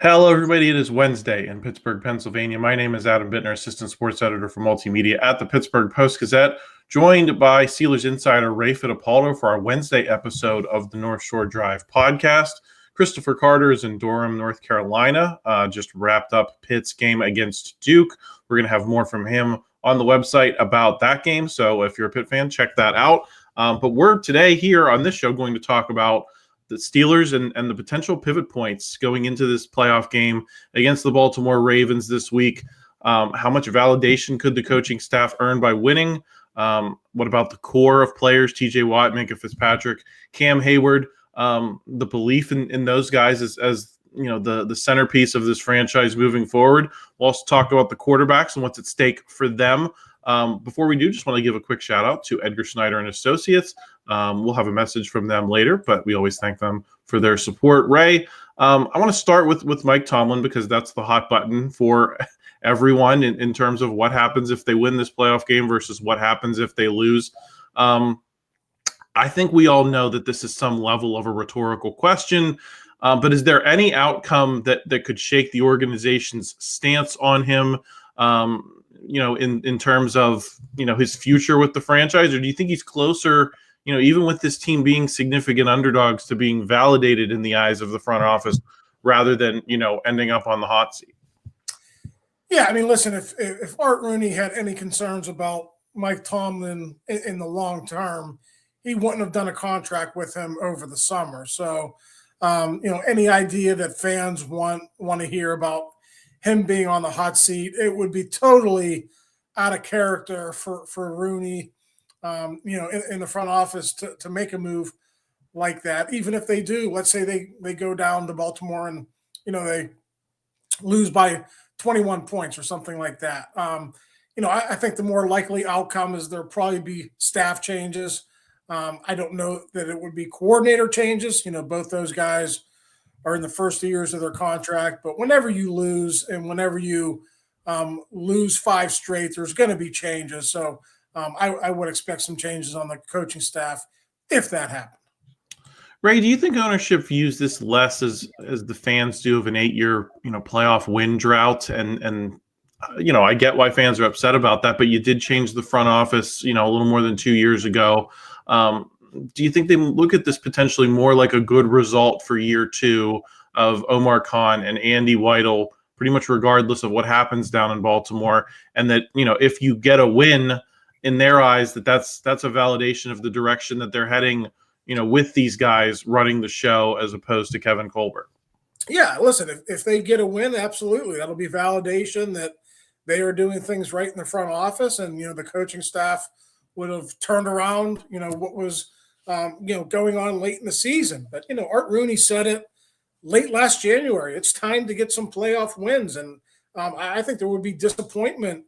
Hello, everybody. It is Wednesday in Pittsburgh, Pennsylvania. My name is Adam Bittner, Assistant Sports Editor for Multimedia at the Pittsburgh Post-Gazette, joined by Steelers insider Ray Fittipaldo for our Wednesday episode of the North Shore Drive podcast. Christopher Carter is in Durham, North Carolina, just wrapped up Pitt's game against Duke. We're going to have more from him on the website about that game, so if you're a Pitt fan, check that out. But we're today here on this show going to talk about the Steelers and the potential pivot points going into this playoff game against the Baltimore Ravens this week. How much validation could the coaching staff earn by winning? What about the core of players, TJ Watt, Minkah Fitzpatrick, Cam Heyward, the belief in those guys as you know the centerpiece of this franchise moving forward? We'll also talk about the quarterbacks and what's at stake for them. Before we do, just want to give a quick shout out to Edgar Snyder Associates. We'll have a message from them later, but we always thank them for their support. Ray, I want to start with Mike Tomlin because that's the hot button for everyone in terms of what happens if they win this playoff game versus what happens if they lose. I think we all know that this is some level of a rhetorical question, but is there any outcome that could shake the organization's stance on him? In terms of, his future with the franchise, or do you think he's closer, even with this team being significant underdogs, to being validated in the eyes of the front office rather than, ending up on the hot seat? Yeah, I mean, listen, if Art Rooney had any concerns about Mike Tomlin in the long term, he wouldn't have done a contract with him over the summer. So, any idea that fans want to hear about him being on the hot seat, it would be totally out of character for Rooney, in the front office to make a move like that. Even if they do, let's say they go down to Baltimore and, they lose by 21 points or something like that. I think the more likely outcome is there'll probably be staff changes. I don't know that it would be coordinator changes. Both those guys are in the first years of their contract. But whenever you lose and whenever you lose 5 straight, there's going to be changes. So I would expect some changes on the coaching staff if that happened. Ray, do you think ownership views this less as the fans do of an 8-year, playoff win drought? And I get why fans are upset about that, but you did change the front office, a little more than 2 years ago. Do you think they look at this potentially more like a good result for year 2 of Omar Khan and Andy Weidl, pretty much regardless of what happens down in Baltimore, and that, if you get a win in their eyes, that's a validation of the direction that they're heading, with these guys running the show as opposed to Kevin Colbert? Yeah, listen, if they get a win, absolutely. That'll be validation that they are doing things right in the front office, and, the coaching staff would have turned around, what was going on late in the season. But, Art Rooney said it late last January. It's time to get some playoff wins. And I think there would be disappointment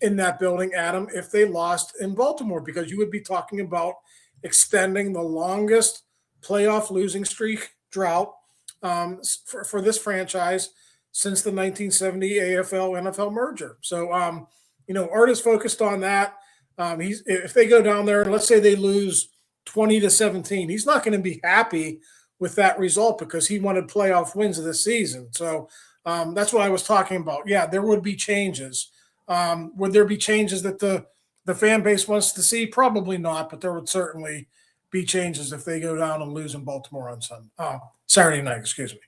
in that building, Adam, if they lost in Baltimore, because you would be talking about extending the longest playoff losing streak drought for this franchise since the 1970 AFL-NFL merger. So, Art is focused on that. If they go down there and let's say they lose 20-17, he's not going to be happy with that result because he wanted playoff wins of the season. So that's what I was talking about. Yeah, there would be changes. Would there be changes that the fan base wants to see? Probably not, but there would certainly be changes if they go down and lose in Baltimore on Saturday night. Excuse me.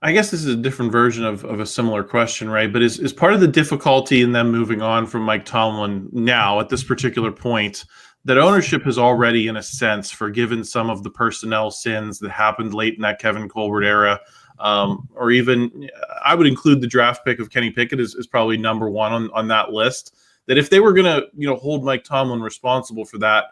I guess this is a different version of a similar question, right? But is part of the difficulty in them moving on from Mike Tomlin now at this particular point that ownership has already, in a sense, forgiven some of the personnel sins that happened late in that Kevin Colbert era, or even I would include the draft pick of Kenny Pickett is probably number one on that list. That if they were going to hold Mike Tomlin responsible for that,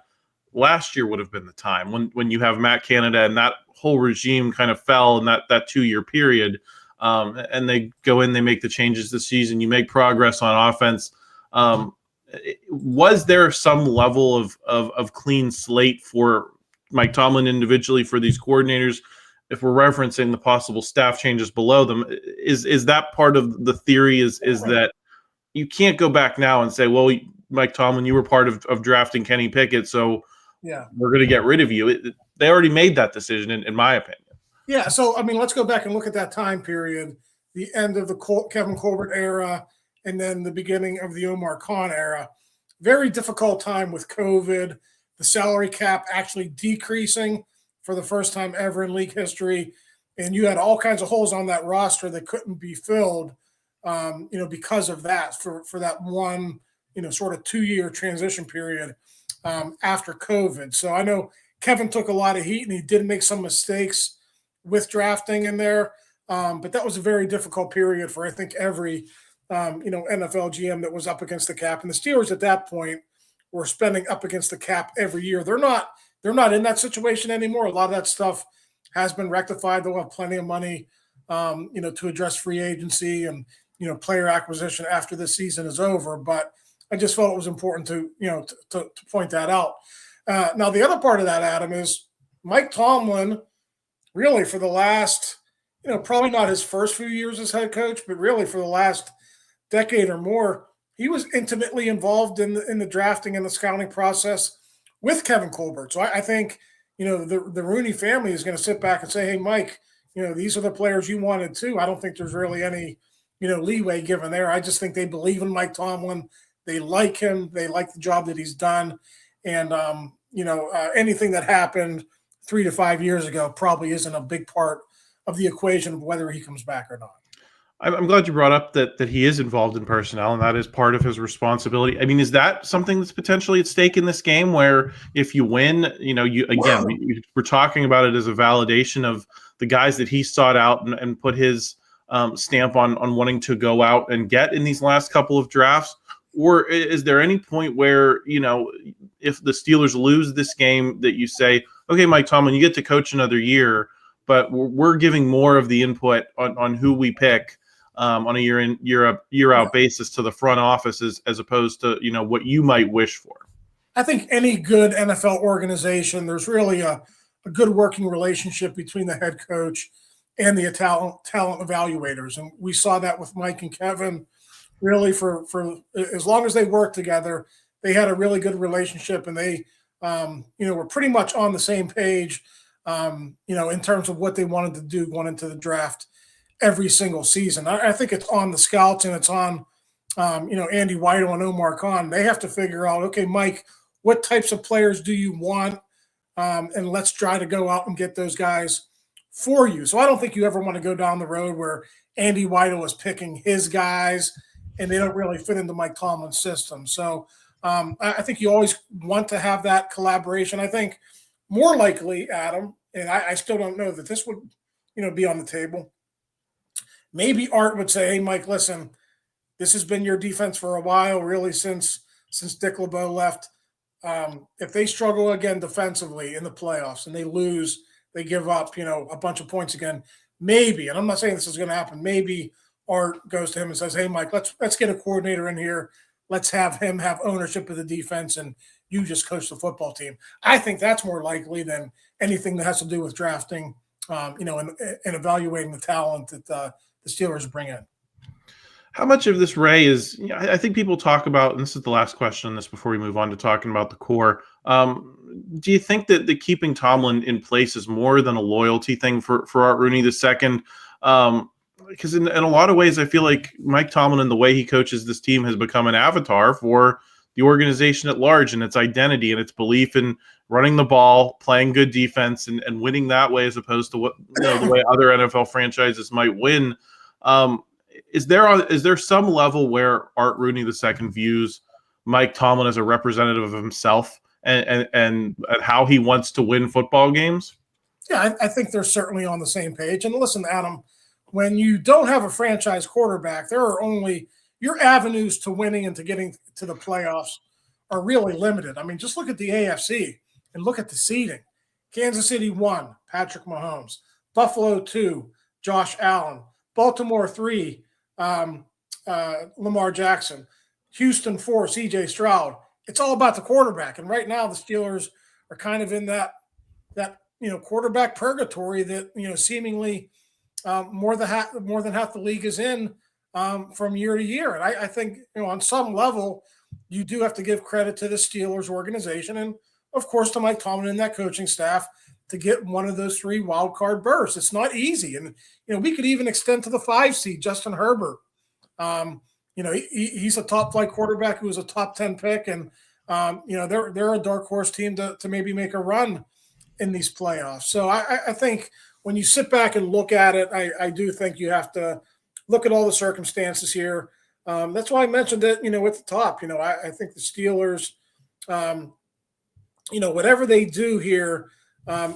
last year would have been the time when you have Matt Canada and that whole regime kind of fell in that 2-year period, and they go in, they make the changes this season, you make progress on offense. Was there some level of clean slate for Mike Tomlin individually, for these coordinators? If we're referencing the possible staff changes below them, is that part of the theory? Is that you can't go back now and say, well, Mike Tomlin, you were part of drafting Kenny Pickett, so yeah, we're going to get rid of you. They already made that decision, in my opinion. Yeah, so I mean, let's go back and look at that time period, the end of the Kevin Colbert era, and then the beginning of the Omar Khan era. Very difficult time with COVID, the salary cap actually decreasing for the first time ever in league history, and you had all kinds of holes on that roster that couldn't be filled, because of that for that one, sort of 2-year transition period after COVID. So I know Kevin took a lot of heat and he did make some mistakes with drafting in there. But that was a very difficult period for I think every NFL GM that was up against the cap. And the Steelers at that point were spending up against the cap every year. They're not in that situation anymore. A lot of that stuff has been rectified. They'll have plenty of money, to address free agency and player acquisition after this season is over. But I just felt it was important to point that out. Now the other part of that, Adam, is Mike Tomlin really for the last, probably not his first few years as head coach, but really for the last decade or more, he was intimately involved in the drafting and the scouting process with Kevin Colbert. So I think, the Rooney family is going to sit back and say, hey, Mike, these are the players you wanted too. I don't think there's really any, leeway given there. I just think they believe in Mike Tomlin. They like him. They like the job that he's done. And, anything that happened 3 to 5 years ago probably isn't a big part of the equation of whether he comes back or not. I'm glad you brought up that he is involved in personnel, and that is part of his responsibility. I mean, is that something that's potentially at stake in this game, where if you win, we're talking about it as a validation of the guys that he sought out and put his stamp on wanting to go out and get in these last couple of drafts? Or is there any point where, if the Steelers lose this game, that you say, okay, Mike Tomlin, you get to coach another year, but we're giving more of the input on who we pick on a year in, year out basis to the front office as opposed to, what you might wish for? I think any good NFL organization, there's really a good working relationship between the head coach and the talent evaluators. And we saw that with Mike and Kevin really for as long as they worked together. They had a really good relationship, and they, were pretty much on the same page, in terms of what they wanted to do going into the draft every single season. I think it's on the scouts and it's on, Andy Weidl and Omar Khan. They have to figure out, okay, Mike, what types of players do you want? And let's try to go out and get those guys for you. So I don't think you ever want to go down the road where Andy Weidl is picking his guys and they don't really fit into Mike Tomlin's system. So I think you always want to have that collaboration. I think more likely, Adam, and I still don't know that this would, be on the table. Maybe Art would say, hey, Mike, listen, this has been your defense for a while, really since Dick LeBeau left. If they struggle again defensively in the playoffs and they lose, they give up, a bunch of points again, maybe, and I'm not saying this is going to happen, maybe Art goes to him and says, hey, Mike, let's get a coordinator in here. Let's have him have ownership of the defense and you just coach the football team. I think that's more likely than anything that has to do with drafting, and evaluating the talent that the Steelers bring in. How much of this, Ray, is, I think people talk about, and this is the last question on this before we move on to talking about the core. Do you think that the keeping Tomlin in place is more than a loyalty thing for Art Rooney II? Because in a lot of ways, I feel like Mike Tomlin and the way he coaches this team has become an avatar for the organization at large and its identity and its belief in running the ball, playing good defense, and winning that way as opposed to the way other NFL franchises might win. Is there some level where Art Rooney II views Mike Tomlin as a representative of himself and how he wants to win football games? Yeah, I think they're certainly on the same page. And listen, Adam, when you don't have a franchise quarterback, there are only your avenues to winning and to getting to the playoffs are really limited. I mean, just look at the AFC and look at the seeding. Kansas City 1, Patrick Mahomes. Buffalo 2, Josh Allen. Baltimore 3, Lamar Jackson. Houston 4, CJ Stroud. It's all about the quarterback. And right now the Steelers are kind of in that quarterback purgatory that, seemingly more than half the league is in from year to year. And I think, on some level, you do have to give credit to the Steelers organization and, of course, to Mike Tomlin and that coaching staff. to get one of those 3 wild card berths. It's not easy. And, we could even extend to the 5 seed, Justin Herbert. He's a top flight quarterback who was a top 10 pick. And, they're a dark horse team to maybe make a run in these playoffs. So I think when you sit back and look at it, I do think you have to look at all the circumstances here. That's why I mentioned it, at the top. I think the Steelers, whatever they do here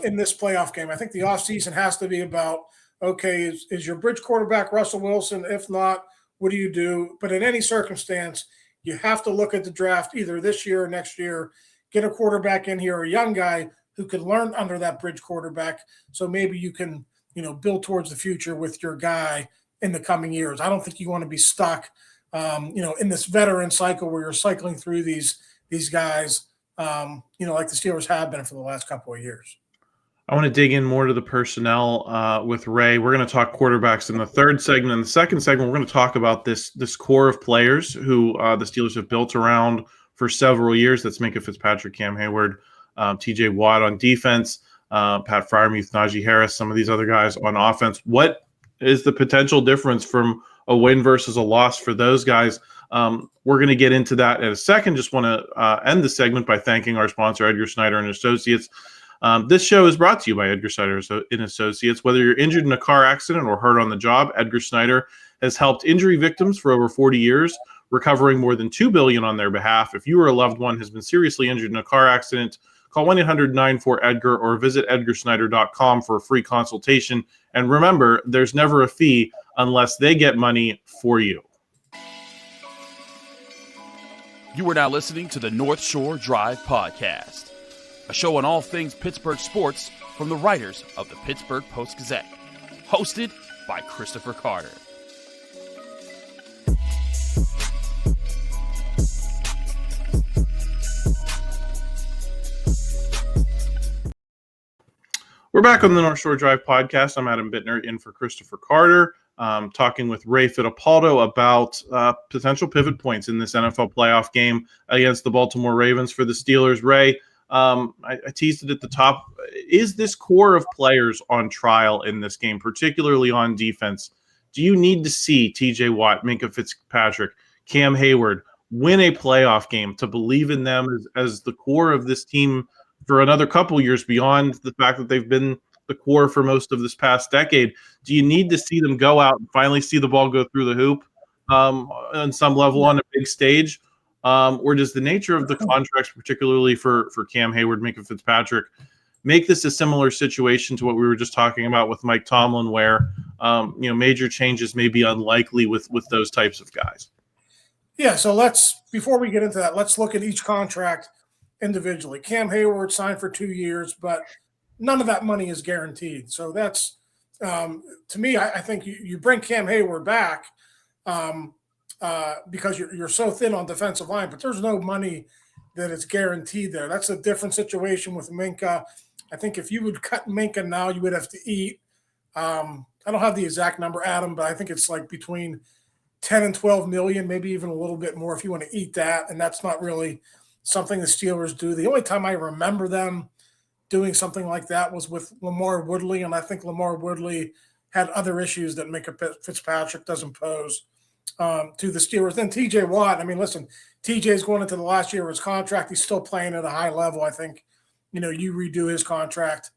in this playoff game, I think the offseason has to be about, okay, is your bridge quarterback Russell Wilson? If not, what do you do? But in any circumstance, you have to look at the draft either this year or next year, get a quarterback in here, a young guy who could learn under that bridge quarterback. So maybe you can, build towards the future with your guy in the coming years. I don't think you want to be stuck, in this veteran cycle where you're cycling through these guys, like the Steelers have been for the last couple of years. I want to dig in more to the personnel with Ray. We're going to talk quarterbacks in the third segment. In the second segment, we're going to talk about this core of players who the Steelers have built around for several years. That's Minkah Fitzpatrick, Cam Heyward, TJ Watt on defense, Pat Freiermuth, Najee Harris, some of these other guys on offense. What is the potential difference from a win versus a loss for those guys? We're going to get into that in a second. Just want to end the segment by thanking our sponsor, Edgar Snyder Associates. This show is brought to you by Edgar Snyder Associates. Whether you're injured in a car accident or hurt on the job, Edgar Snyder has helped injury victims for over 40 years, recovering more than $2 billion on their behalf. If you or a loved one has been seriously injured in a car accident, call 1-800-94-EDGAR or visit edgarsnyder.com for a free consultation. And remember, there's never a fee unless they get money for you. You are now listening to the North Shore Drive Podcast, a show on all things Pittsburgh sports from the writers of the Pittsburgh Post-Gazette, hosted by Christopher Carter. We're back on the North Shore Drive Podcast. I'm Adam Bittner in for Christopher Carter, talking with Ray Fittipaldo about potential pivot points in this NFL playoff game against the Baltimore Ravens for the Steelers. Ray, I teased it at the top. Is this core of players on trial in this game, particularly on defense? Do you need to see TJ Watt, Minkah Fitzpatrick, Cam Heyward win a playoff game to believe in them as the core of this team for another couple years beyond the fact that they've been the core for most of this past decade? Do you need to see them go out and finally see the ball go through the hoop on some level on a big stage? Or does the nature of the contracts, particularly for Cam Heyward, Minkah Fitzpatrick, make this a similar situation to what we were just talking about with Mike Tomlin, where major changes may be unlikely with those types of guys? Yeah, so before we get into that, let's look at each contract individually. Cam Heyward signed for 2 years, but none of that money is guaranteed. So that's, to me, I think you bring Cam Heyward back because you're so thin on defensive line, but there's no money that is guaranteed there. That's a different situation with Minkah. I think if you would cut Minkah now, you would have to eat. I don't have the exact number, Adam, but I think it's like between 10 and 12 million, maybe even a little bit more if you want to eat that. And that's not really something the Steelers do. The only time I remember them doing something like that was with LaMarr Woodley, and I think LaMarr Woodley had other issues that Minkah Fitzpatrick doesn't pose to the Steelers. Then TJ Watt, I mean, listen, TJ's going into the last year of his contract. He's still playing at a high level. I think, you redo his contract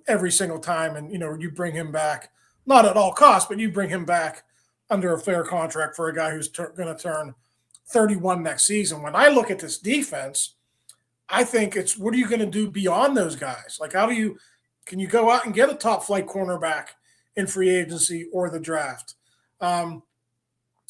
every single time, and, you bring him back, not at all costs, but you bring him back under a fair contract for a guy who's going to turn 31 next season. When I look at this defense, I think it's, what are you going to do beyond those guys? Like, can you go out and get a top flight cornerback in free agency or the draft? Are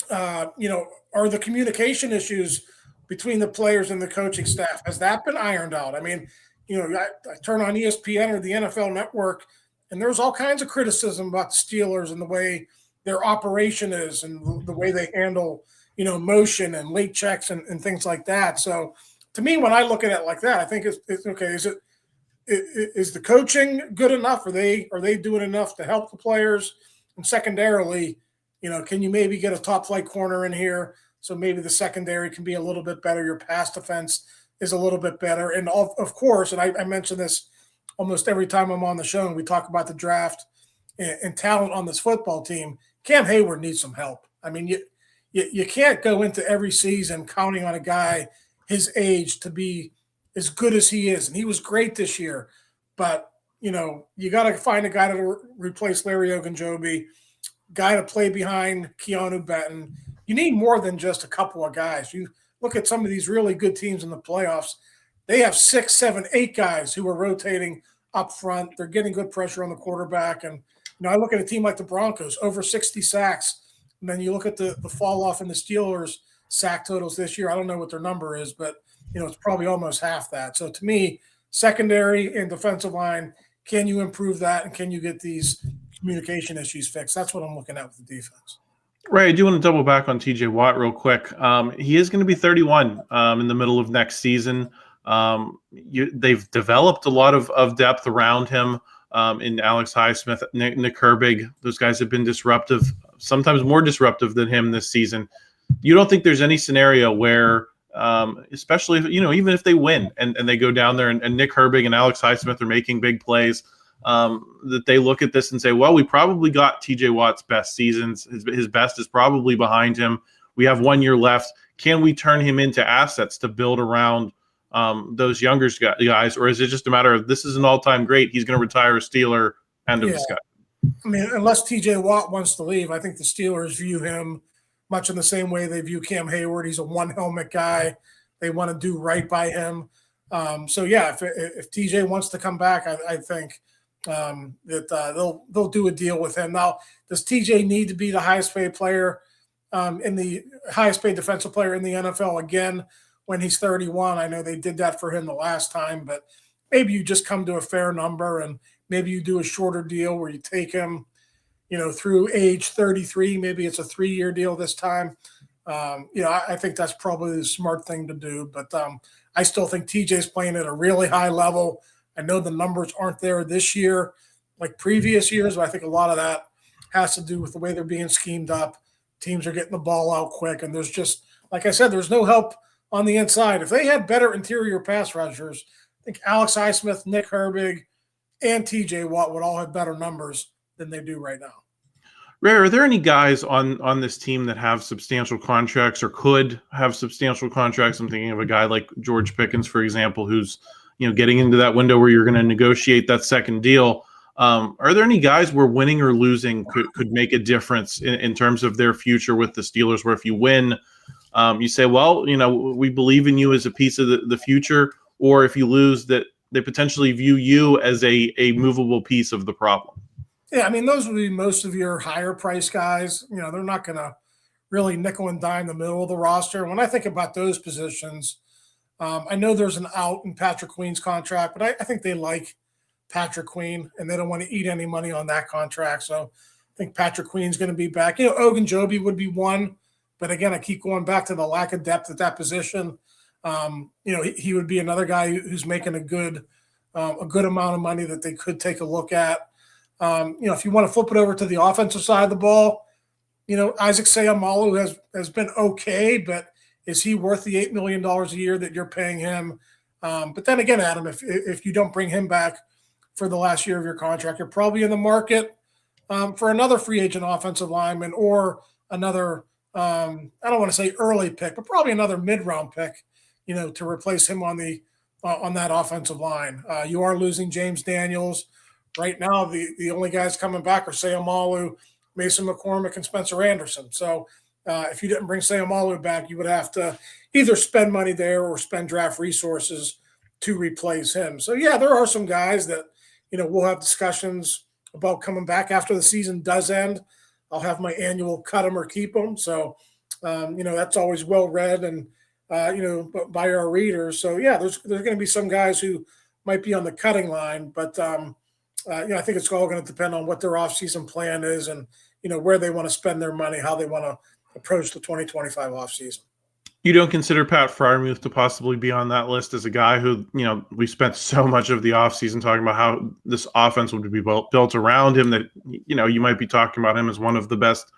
the communication issues between the players and the coaching staff, has that been ironed out? I mean, I turn on ESPN or the NFL Network, and there's all kinds of criticism about the Steelers and the way their operation is and the way they handle motion and late checks and things like that. So to me, when I look at it like that, I think it's okay. Is the coaching good enough? Are they doing enough to help the players? And secondarily, can you maybe get a top flight corner in here? So maybe the secondary can be a little bit better. Your pass defense is a little bit better. And of course, and I mentioned this almost every time I'm on the show and we talk about the draft and talent on this football team, Cam Heyward needs some help. I mean, you can't go into every season counting on a guy his age to be as good as he is. And he was great this year. But, you got to find a guy to replace Larry Ogunjobi, guy to play behind Keeanu Benton. You need more than just a couple of guys. You look at some of these really good teams in the playoffs. They have 6, 7, 8 guys who are rotating up front. They're getting good pressure on the quarterback. And, I look at a team like the Broncos, over 60 sacks. And then you look at the fall off in the Steelers sack totals this year. I don't know what their number is, but, it's probably almost half that. So to me, secondary and defensive line, can you improve that? And can you get these communication issues fixed? That's what I'm looking at with the defense. Ray, I do want to double back on TJ Watt real quick. He is going to be 31 in the middle of next season. They've developed a lot of depth around him in Alex Highsmith, Nick Herbig. Those guys have been disruptive, sometimes more disruptive than him this season. You don't think there's any scenario where, especially if, even if they win and they go down there and Nick Herbig and Alex Highsmith are making big plays, that they look at this and say, well, we probably got TJ Watt's best seasons. His best is probably behind him. We have 1 year left. Can we turn him into assets to build around those younger guys? Or is it just a matter of this is an all-time great, he's going to retire a Steeler, end of discussion? I mean, unless TJ Watt wants to leave, I think the Steelers view him much in the same way they view Cam Heyward. He's a one-helmet guy. They want to do right by him. So, yeah, if TJ wants to come back, I think that they'll do a deal with him. Now, does TJ need to be the highest-paid player in the highest-paid defensive player in the NFL again when he's 31? I know they did that for him the last time, but maybe you just come to a fair number and maybe you do a shorter deal where you take him through age 33. Maybe it's a 3-year deal this time. I think that's probably the smart thing to do. But I still think TJ's playing at a really high level. I know the numbers aren't there this year like previous years, but I think a lot of that has to do with the way they're being schemed up. Teams are getting the ball out quick, and there's just, like I said, there's no help on the inside. If they had better interior pass rushers, I think Alex Highsmith, Nick Herbig, and TJ Watt would all have better numbers than they do right now. Ray, are there any guys on this team that have substantial contracts or could have substantial contracts? I'm thinking of a guy like George Pickens, for example, who's getting into that window where you're going to negotiate that second deal. Are there any guys where winning or losing could make a difference in terms of their future with the Steelers, where if you win, you say, well, we believe in you as a piece of the future, or if you lose, that they potentially view you as a movable piece of the problem? Yeah, I mean, those would be most of your higher price guys. They're not going to really nickel and dime the middle of the roster. When I think about those positions, I know there's an out in Patrick Queen's contract, but I think they like Patrick Queen, and they don't want to eat any money on that contract. So I think Patrick Queen's going to be back. Ogunjobi would be one, but again, I keep going back to the lack of depth at that position. He would be another guy who's making a good amount of money that they could take a look at. If you want to flip it over to the offensive side of the ball, Isaac Seumalo has been okay, but is he worth the $8 million a year that you're paying him? But then again, Adam, if you don't bring him back for the last year of your contract, you're probably in the market for another free agent offensive lineman or another, I don't want to say early pick, but probably another mid-round pick, to replace him on that offensive line. You are losing James Daniels. Right now, the only guys coming back are Seumalo, Mason McCormick, and Spencer Anderson. So if you didn't bring Seumalo back, you would have to either spend money there or spend draft resources to replace him. So, yeah, there are some guys that, we'll have discussions about coming back after the season does end. I'll have my annual cut them or keep them. So, that's always well read and, by our readers. So, yeah, there's going to be some guys who might be on the cutting line, but I think it's all going to depend on what their offseason plan is and, where they want to spend their money, how they want to approach the 2025 offseason. You don't consider Pat Freiermuth to possibly be on that list as a guy who, we spent so much of the offseason talking about how this offense would be built around him that, you might be talking about him as one of the best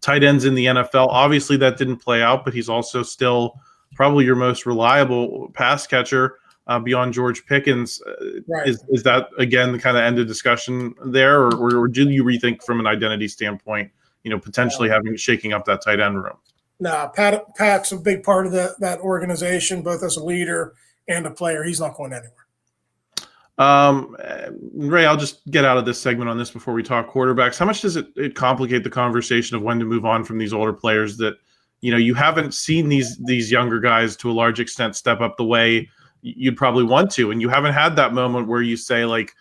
tight ends in the NFL. Obviously that didn't play out, but he's also still probably your most reliable pass catcher. beyond George Pickens. Right. Is that, again, the kind of end of discussion there, or do you rethink from an identity standpoint, potentially shaking up that tight end room? No, Pat's a big part of that organization, both as a leader and a player. He's not going anywhere. Ray, I'll just get out of this segment on this before we talk quarterbacks. How much does it complicate the conversation of when to move on from these older players that, you haven't seen these younger guys to a large extent step up the way you'd probably want to, and you haven't had that moment where you say, like,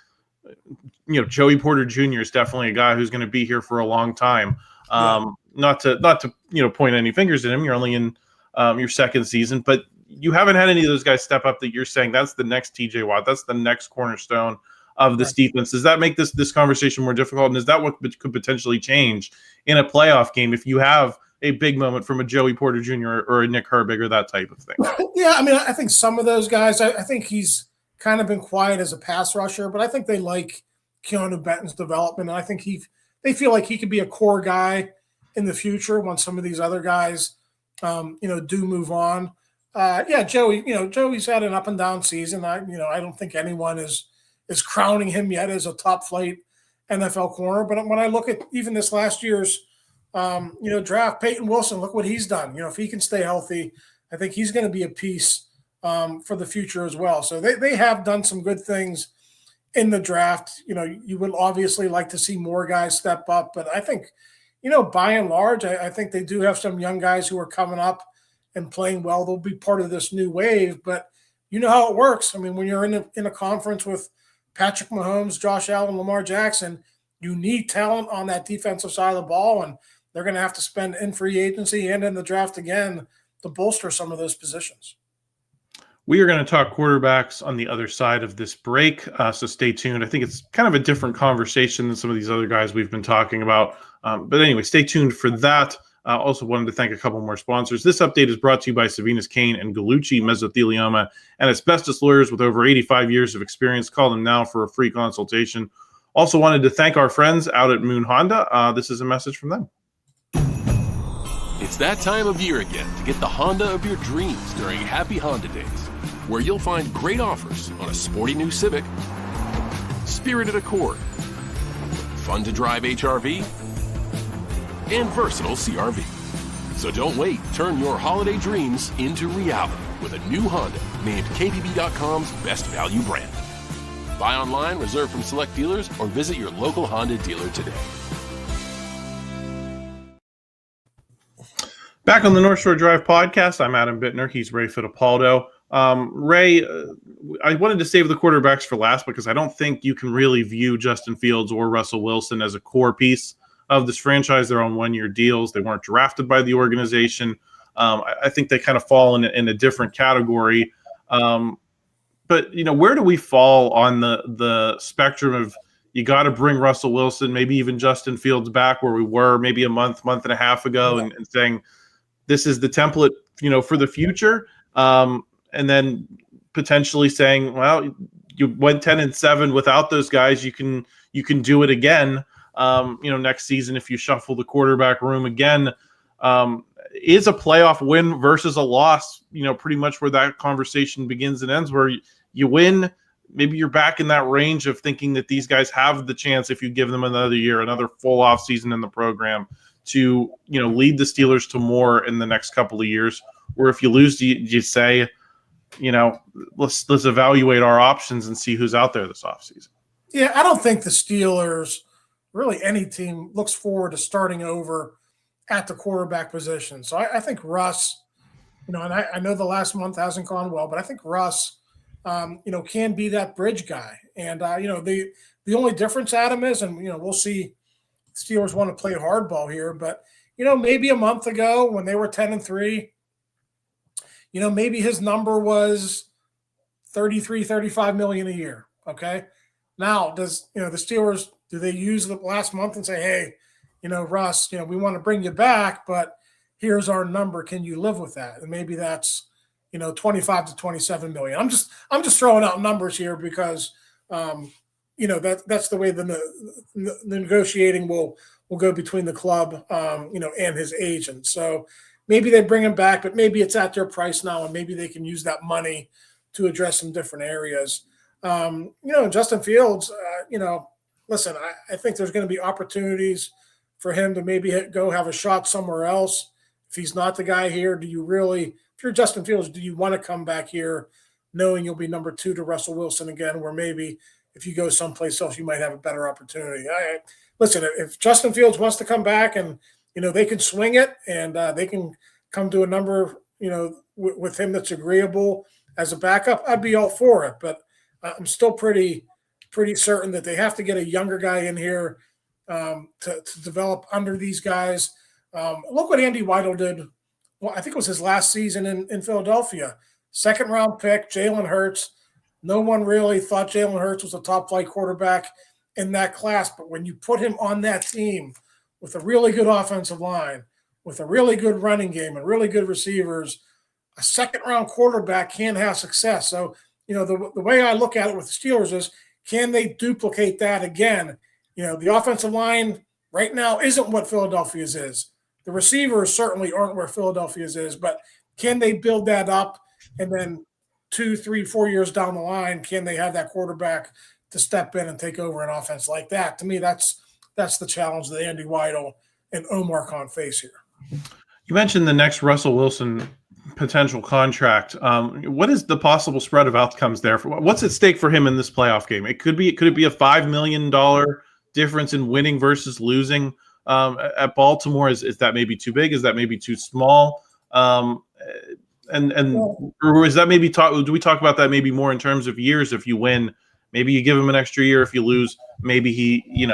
Joey Porter Jr. is definitely a guy who's going to be here for a long time. Not to point any fingers at him. You're only in your second season, but you haven't had any of those guys step up that you're saying that's the next TJ Watt, that's the next cornerstone of this defense. Does that make this conversation more difficult? And is that what could potentially change in a playoff game if you have a big moment from a Joey Porter Jr. or a Nick Herbig or that type of thing? Yeah, I mean, I think some of those guys, I think he's kind of been quiet as a pass rusher, but I think they like Keeanu Benton's development. And I think they feel like he could be a core guy in the future when some of these other guys, do move on. Joey, Joey's had an up and down season. I don't think anyone is crowning him yet as a top flight NFL corner. But when I look at even this last year's, draft, Peyton Wilson, look what he's done. If he can stay healthy, I think he's going to be a piece for the future as well. So they have done some good things in the draft. You would obviously like to see more guys step up, but I think, by and large, I think they do have some young guys who are coming up and playing well. They'll be part of this new wave, but you know how it works. I mean, when you're in a conference with Patrick Mahomes, Josh Allen, Lamar Jackson, you need talent on that defensive side of the ball, and they're going to have to spend in free agency and in the draft again to bolster some of those positions. We are going to talk quarterbacks on the other side of this break, so stay tuned. I think it's kind of a different conversation than some of these other guys we've been talking about. But anyway, stay tuned for that. Also wanted to thank a couple more sponsors. This update is brought to you by Savinas Kane and Gallucci Mesothelioma and asbestos lawyers with over 85 years of experience. Call them now for a free consultation. Also wanted to thank our friends out at Moon Honda. This is a message from them. It's that time of year again to get the Honda of your dreams during Happy Honda Days, where you'll find great offers on a sporty new Civic, spirited Accord, fun to drive HRV, and versatile CRV. So don't wait. Turn your holiday dreams into reality with a new Honda named KBB.com's best value brand. Buy online, reserve from select dealers, or visit your local Honda dealer today. Back on the North Shore Drive podcast, I'm Adam Bittner. He's Ray Fittipaldo. Ray, I wanted to save the quarterbacks for last because I don't think you can really view Justin Fields or Russell Wilson as a core piece of this franchise. They're on one-year deals. They weren't drafted by the organization. I think they kind of fall in a different category. But, where do we fall on the spectrum of you got to bring Russell Wilson, maybe even Justin Fields back where we were maybe a month and a half ago and saying this is the template, for the future. And then potentially saying, well, you went 10-7 without those guys. You can do it again. Next season, if you shuffle the quarterback room again, is a playoff win versus a loss, pretty much where that conversation begins and ends, where you win, maybe you're back in that range of thinking that these guys have the chance, if you give them another year, another full off season in the program, to, lead the Steelers to more in the next couple of years. Or if you lose, you say, let's evaluate our options and see who's out there this offseason. Yeah, I don't think the Steelers, really any team, looks forward to starting over at the quarterback position. So I think Russ, and I know the last month hasn't gone well, but I think Russ, can be that bridge guy. And, the only difference, Adam, is, and, we'll see, Steelers want to play hardball here, but, maybe a month ago when they were 10-3, maybe his number was 33, 35 million a year. Okay. Now does, the Steelers, do they use the last month and say, hey, Russ, we want to bring you back, but here's our number. Can you live with that? And maybe that's, 25 to 27 million. I'm just throwing out numbers here because, that's the way the negotiating will go between the club, and his agent. So maybe they bring him back, but maybe it's at their price now, and maybe they can use that money to address some different areas. Justin Fields, listen, I think there's going to be opportunities for him to maybe go have a shot somewhere else. If he's not the guy here, if you're Justin Fields, do you want to come back here knowing you'll be number 2 to Russell Wilson again, where maybe if you go someplace else, you might have a better opportunity? Listen, if Justin Fields wants to come back and, they can swing it and they can come to a number, with him that's agreeable as a backup, I'd be all for it. But I'm still pretty certain that they have to get a younger guy in here to develop under these guys. Look what Andy Weidl did. Well, I think it was his last season in Philadelphia. 2nd-round pick, Jalen Hurts. No one really thought Jalen Hurts was a top-flight quarterback in that class. But when you put him on that team with a really good offensive line, with a really good running game and really good receivers, a 2nd-round quarterback can have success. So, the way I look at it with the Steelers is, can they duplicate that again? The offensive line right now isn't what Philadelphia's is. The receivers certainly aren't where Philadelphia's is, but can they build that up? And then 2, 3, 4 years down the line, can they have that quarterback to step in and take over an offense like that? To me, that's the challenge that Andy Weidl and Omar Khan face here. You mentioned the next Russell Wilson potential contract. What is the possible spread of outcomes there? What's at stake for him in this playoff game? Could it be a $5 million difference in winning versus losing at Baltimore? Is that maybe too big? Is that maybe too small? Or is that maybe do we talk about that maybe more in terms of years? If you win, maybe you give him an extra year. If you lose, maybe he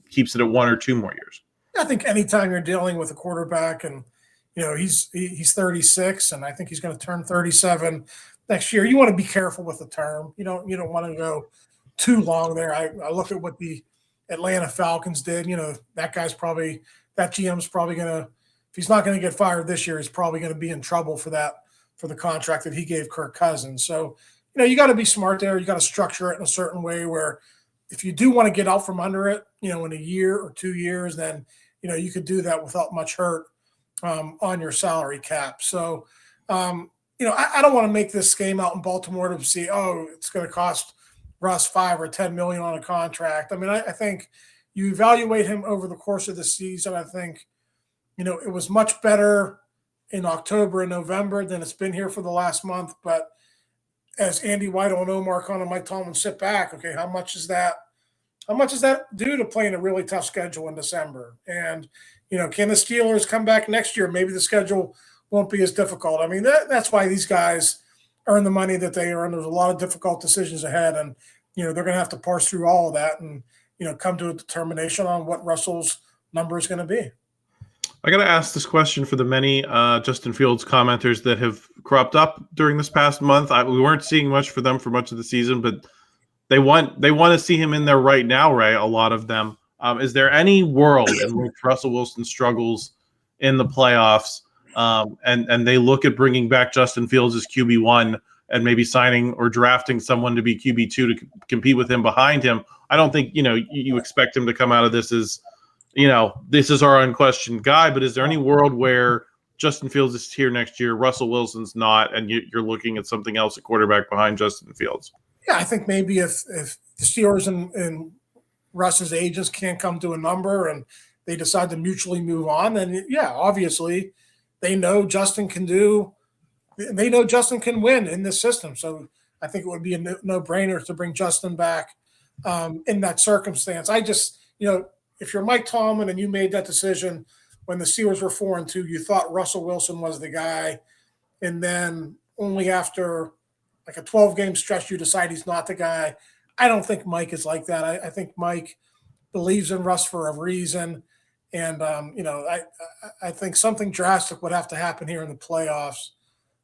keeps it at 1 or 2 more years. I think anytime you're dealing with a quarterback and he's 36 and I think he's going to turn 37 next year, you want to be careful with the term. You don't want to go too long there. I look at what the Atlanta Falcons did. That GM's probably going to, if he's not going to get fired this year, he's probably going to be in trouble for the contract that he gave Kirk Cousins. So, you got to be smart there. You got to structure it in a certain way where if you do want to get out from under it, in a year or 2 years, then, you could do that without much hurt on your salary cap. So, I don't want to make this game out in Baltimore to see, it's going to cost Russ $5 or $10 million on a contract. I mean, I think you evaluate him over the course of the season. I think, it was much better in October and November than it's been here for the last month. But as Andy Weidl and Omar Khan and Mike Tomlin sit back, okay, how much does that do to playing a really tough schedule in December? And, can the Steelers come back next year? Maybe the schedule won't be as difficult. I mean, that's why these guys earn the money that they earn. There's a lot of difficult decisions ahead, and, they're going to have to parse through all of that and, come to a determination on what Russell's number is going to be. I got to ask this question for the many Justin Fields commenters that have cropped up during this past month. We weren't seeing much for them for much of the season, but they want to see him in there right now, Ray, a lot of them. Is there any world in which Russell Wilson struggles in the playoffs and they look at bringing back Justin Fields as QB1 and maybe signing or drafting someone to be QB2 to compete with him behind him? I don't think, you expect him to come out of this as, this is our unquestioned guy, but is there any world where Justin Fields is here next year, Russell Wilson's not, and you're looking at something else at quarterback behind Justin Fields? Yeah, I think maybe if the Steelers and Russ's agents can't come to a number and they decide to mutually move on, then yeah, obviously they know Justin can win in this system. So I think it would be a no-brainer to bring Justin back in that circumstance. I just, if you're Mike Tomlin and you made that decision when the Steelers were 4-2, you thought Russell Wilson was the guy, and then only after like a 12-game stretch you decide he's not the guy. I don't think Mike is like that. I think Mike believes in Russ for a reason, and I think something drastic would have to happen here in the playoffs,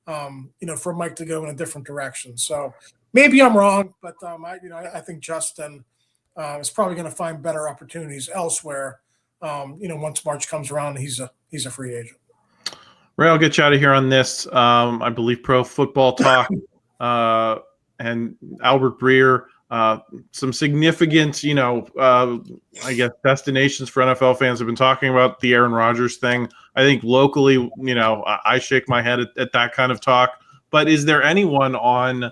for Mike to go in a different direction. So maybe I'm wrong, but I think Justin is probably going to find better opportunities elsewhere. Once March comes around, he's a free agent. Ray, I'll get you out of here on this. I believe Pro Football Talk and Albert Breer, some significant, I guess destinations for NFL fans have been talking about the Aaron Rodgers thing. I think locally, I shake my head at that kind of talk. But is there anyone on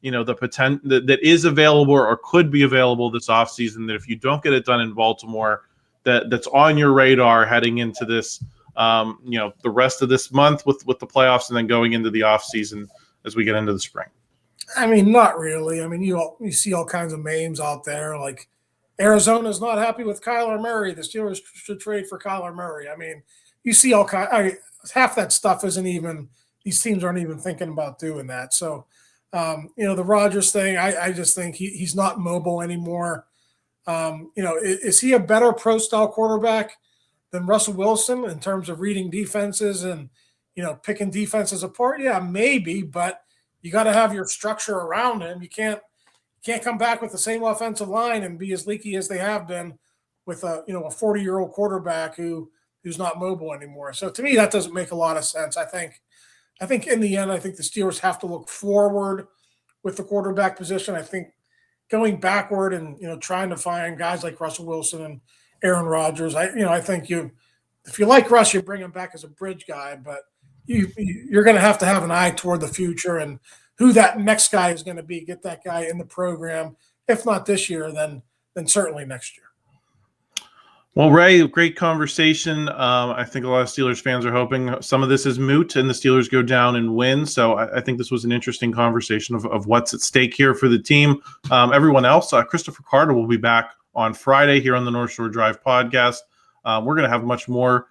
the potential that is available or could be available this offseason, that if you don't get it done in Baltimore, that's on your radar heading into this, the rest of this month with the playoffs and then going into the offseason as we get into the spring? I mean, not really. I mean, you see all kinds of memes out there, like Arizona's not happy with Kyler Murray. The Steelers should trade for Kyler Murray. I mean, you see all half that stuff isn't even, these teams aren't even thinking about doing that. So, the Rodgers thing, I just think he's not mobile anymore. Is he a better pro-style quarterback than Russell Wilson in terms of reading defenses and, picking defenses apart? Yeah, maybe, but you got to have your structure around him. You can't come back with the same offensive line and be as leaky as they have been with a 40-year-old quarterback who's not mobile anymore. So to me, that doesn't make a lot of sense. I think in the end, I think the Steelers have to look forward with the quarterback position. I think going backward and trying to find guys like Russell Wilson and Aaron Rodgers. I think if you like Russ, you bring him back as a bridge guy, but you're going to have an eye toward the future and who that next guy is going to be. Get that guy in the program, if not this year, then certainly next year. Well, Ray, great conversation. I think a lot of Steelers fans are hoping some of this is moot and the Steelers go down and win. So I think this was an interesting conversation of what's at stake here for the team. Everyone else, Christopher Carter will be back on Friday here on the North Shore Drive podcast. We're going to have much more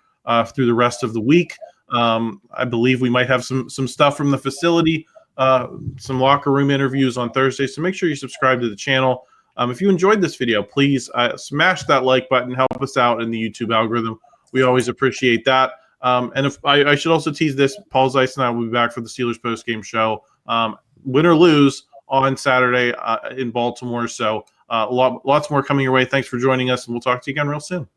through the rest of the week. I believe we might have some stuff from the facility, some locker room interviews on Thursday. So make sure you subscribe to the channel. If you enjoyed this video, please smash that like button. Help us out in the YouTube algorithm. We always appreciate that. And if I should also tease this, Paul Zeiss and I will be back for the Steelers postgame show, win or lose, on Saturday in Baltimore. So lots more coming your way. Thanks for joining us, and we'll talk to you again real soon.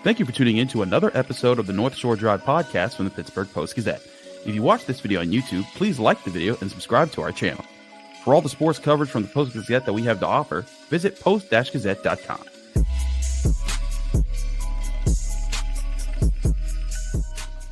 Thank you for tuning in to another episode of the North Shore Drive podcast from the Pittsburgh Post-Gazette. If you watch this video on YouTube, please like the video and subscribe to our channel. For all the sports coverage from the Post-Gazette that we have to offer, visit post-gazette.com.